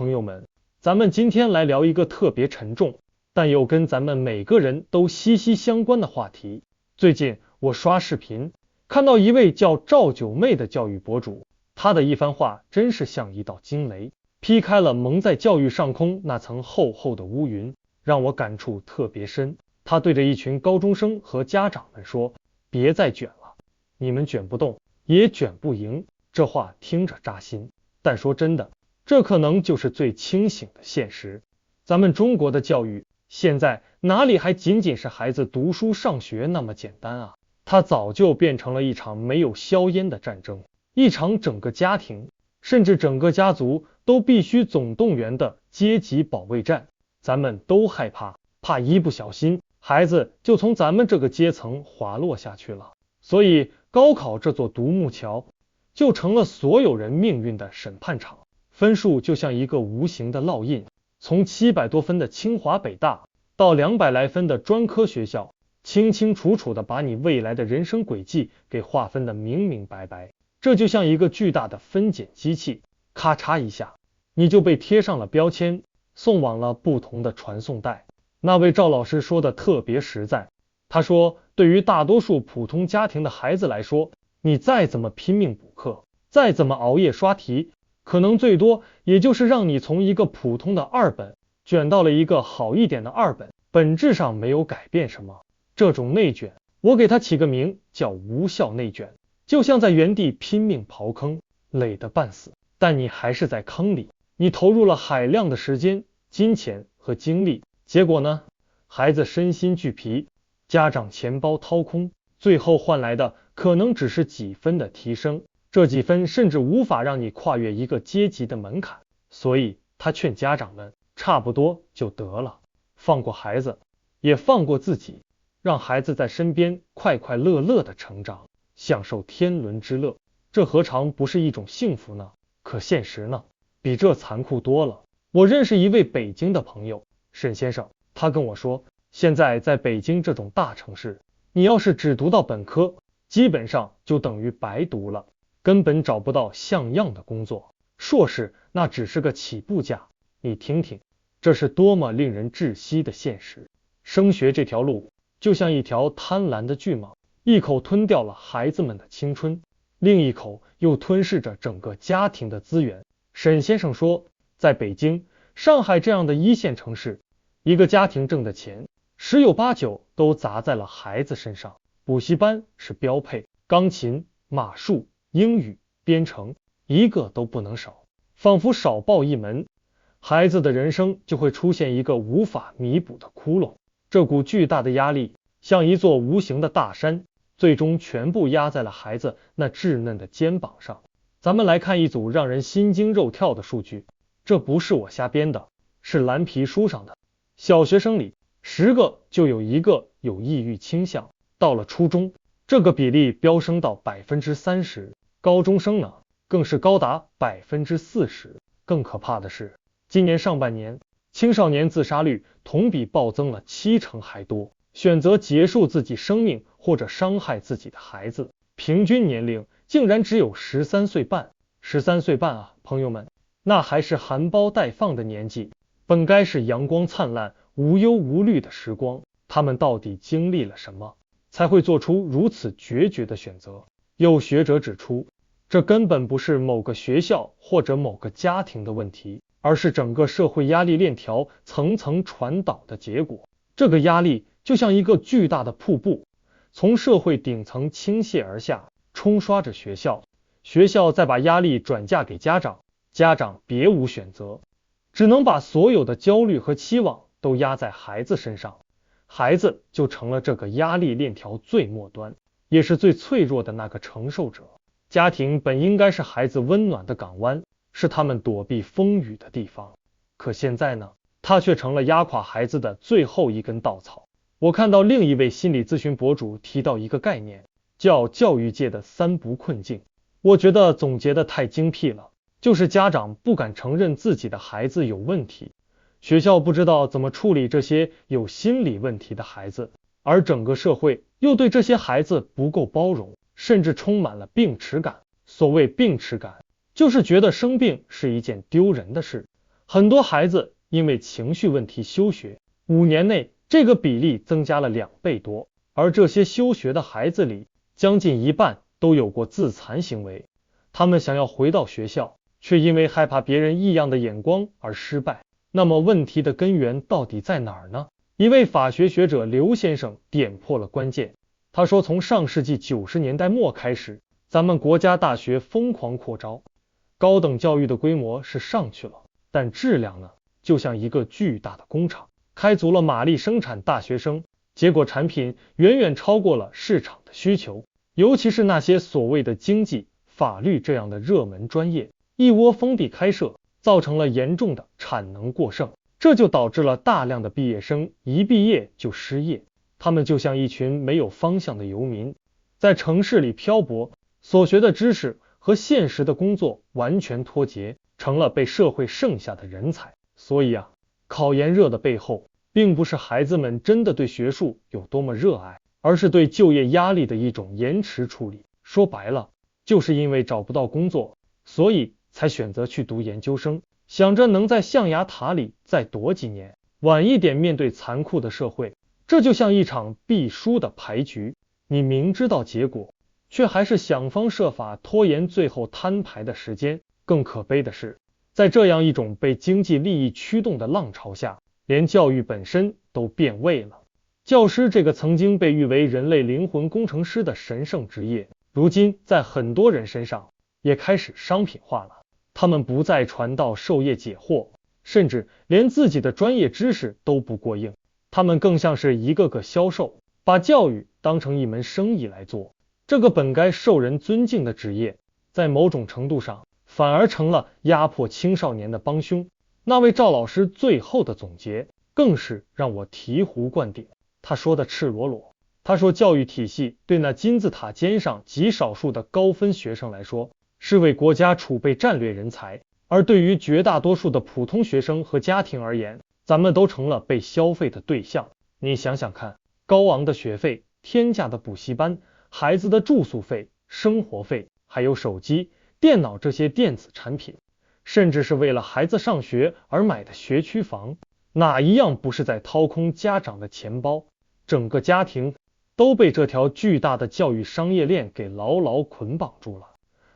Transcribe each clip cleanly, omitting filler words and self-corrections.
朋友们，咱们今天来聊一个特别沉重，但又跟咱们每个人都息息相关的话题。最近我刷视频，看到一位叫赵九妹的教育博主，她的一番话真是像一道惊雷，劈开了蒙在教育上空那层厚厚的乌云，让我感触特别深。她对着一群高中生和家长们说：别再卷了，你们卷不动，也卷不赢。这话听着扎心，但说真的，这可能就是最清醒的现实。咱们中国的教育现在哪里还仅仅是孩子读书上学那么简单啊？它早就变成了一场没有硝烟的战争，一场整个家庭甚至整个家族都必须总动员的阶级保卫战。咱们都害怕，怕一不小心孩子就从咱们这个阶层滑落下去了。所以高考这座独木桥就成了所有人命运的审判场，分数就像一个无形的烙印，从700多分的清华北大到200来分的专科学校，清清楚楚的把你未来的人生轨迹给划分的明明白白。这就像一个巨大的分拣机器，咔嚓一下，你就被贴上了标签，送往了不同的传送带。那位赵老师说的特别实在，他说对于大多数普通家庭的孩子来说，你再怎么拼命补课，再怎么熬夜刷题，可能最多也就是让你从一个普通的2本卷到了一个好一点的2本，本质上没有改变什么。这种内卷，我给它起个名叫无效内卷，就像在原地拼命刨坑，累得半死，但你还是在坑里，你投入了海量的时间、金钱和精力，结果呢，孩子身心俱疲，家长钱包掏空，最后换来的可能只是几分的提升，这几分甚至无法让你跨越一个阶级的门槛。所以他劝家长们差不多就得了，放过孩子，也放过自己，让孩子在身边快快乐乐的成长，享受天伦之乐，这何尝不是一种幸福呢？可现实呢，比这残酷多了。我认识一位北京的朋友，沈先生，他跟我说，现在在北京这种大城市，你要是只读到本科，基本上就等于白读了，根本找不到像样的工作。硕士那只是个起步价，你听听，这是多么令人窒息的现实。升学这条路就像一条贪婪的巨蟒，一口吞掉了孩子们的青春，另一口又吞噬着整个家庭的资源。沈先生说，在北京、上海这样的一线城市，一个家庭挣的钱10有8九都砸在了孩子身上，补习班是标配，钢琴、马术、英语、编程一个都不能少，仿佛少报一门，孩子的人生就会出现一个无法弥补的窟窿。这股巨大的压力像一座无形的大山，最终全部压在了孩子那稚嫩的肩膀上。咱们来看一组让人心惊肉跳的数据，这不是我瞎编的，是蓝皮书上的。小学生里10个就有1个有抑郁倾向，到了初中，这个比例飙升到30%，高中生呢，更是高达40%。更可怕的是，今年上半年，青少年自杀率同比暴增了70%还多，选择结束自己生命或者伤害自己的孩子，平均年龄竟然只有13岁半。13岁半啊，朋友们，那还是含苞待放的年纪，本该是阳光灿烂、无忧无虑的时光，他们到底经历了什么，才会做出如此决绝的选择？有学者指出，这根本不是某个学校或者某个家庭的问题，而是整个社会压力链条层层传导的结果。这个压力就像一个巨大的瀑布，从社会顶层倾泻而下，冲刷着学校，学校再把压力转嫁给家长，家长别无选择，只能把所有的焦虑和期望都压在孩子身上，孩子就成了这个压力链条最末端，也是最脆弱的那个承受者。家庭本应该是孩子温暖的港湾，是他们躲避风雨的地方，可现在呢，它却成了压垮孩子的最后一根稻草。我看到另一位心理咨询博主提到一个概念，叫教育界的3不困境，我觉得总结的太精辟了，就是家长不敢承认自己的孩子有问题，学校不知道怎么处理这些有心理问题的孩子，而整个社会又对这些孩子不够包容，甚至充满了病耻感。所谓病耻感，就是觉得生病是一件丢人的事，很多孩子因为情绪问题休学，5年内这个比例增加了2倍多，而这些休学的孩子里，将近一半都有过自残行为。他们想要回到学校，却因为害怕别人异样的眼光而失败。那么问题的根源到底在哪儿呢？一位法学学者刘先生点破了关键。他说，从上世纪90年代末开始，咱们国家大学疯狂扩招，高等教育的规模是上去了，但质量呢，就像一个巨大的工厂，开足了马力生产大学生，结果产品远远超过了市场的需求。尤其是那些所谓的经济、法律这样的热门专业，一窝蜂地开设，造成了严重的产能过剩，这就导致了大量的毕业生一毕业就失业。他们就像一群没有方向的游民，在城市里漂泊，所学的知识和现实的工作完全脱节，成了被社会剩下的人才。所以考研热的背后，并不是孩子们真的对学术有多么热爱，而是对就业压力的一种延迟处理。说白了，就是因为找不到工作，所以才选择去读研究生，想着能在象牙塔里再躲几年，晚一点面对残酷的社会。这就像一场必输的牌局，你明知道结果，却还是想方设法拖延最后摊牌的时间。更可悲的是，在这样一种被经济利益驱动的浪潮下，连教育本身都变味了。教师这个曾经被誉为人类灵魂工程师的神圣职业，如今在很多人身上也开始商品化了。他们不再传道授业解惑，甚至连自己的专业知识都不过硬。他们更像是一个个销售，把教育当成一门生意来做。这个本该受人尊敬的职业，在某种程度上反而成了压迫青少年的帮凶。那位赵老师最后的总结更是让我醍醐灌顶。他说的赤裸裸，他说教育体系对那金字塔尖上极少数的高分学生来说，是为国家储备战略人才，而对于绝大多数的普通学生和家庭而言，咱们都成了被消费的对象。你想想看，高昂的学费、天价的补习班、孩子的住宿费、生活费，还有手机、电脑这些电子产品，甚至是为了孩子上学而买的学区房，哪一样不是在掏空家长的钱包？整个家庭都被这条巨大的教育商业链给牢牢捆绑住了。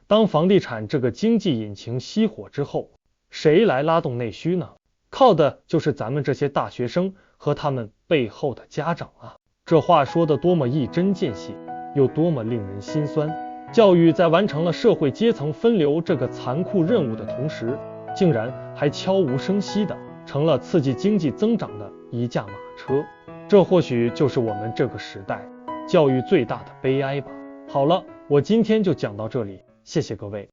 当房地产这个经济引擎熄火之后，谁来拉动内需呢？靠的就是咱们这些大学生和他们背后的家长啊！这话说的多么一针见血，又多么令人心酸。教育在完成了社会阶层分流这个残酷任务的同时，竟然还悄无声息的成了刺激经济增长的一架马车。这或许就是我们这个时代教育最大的悲哀吧。好了，我今天就讲到这里，谢谢各位。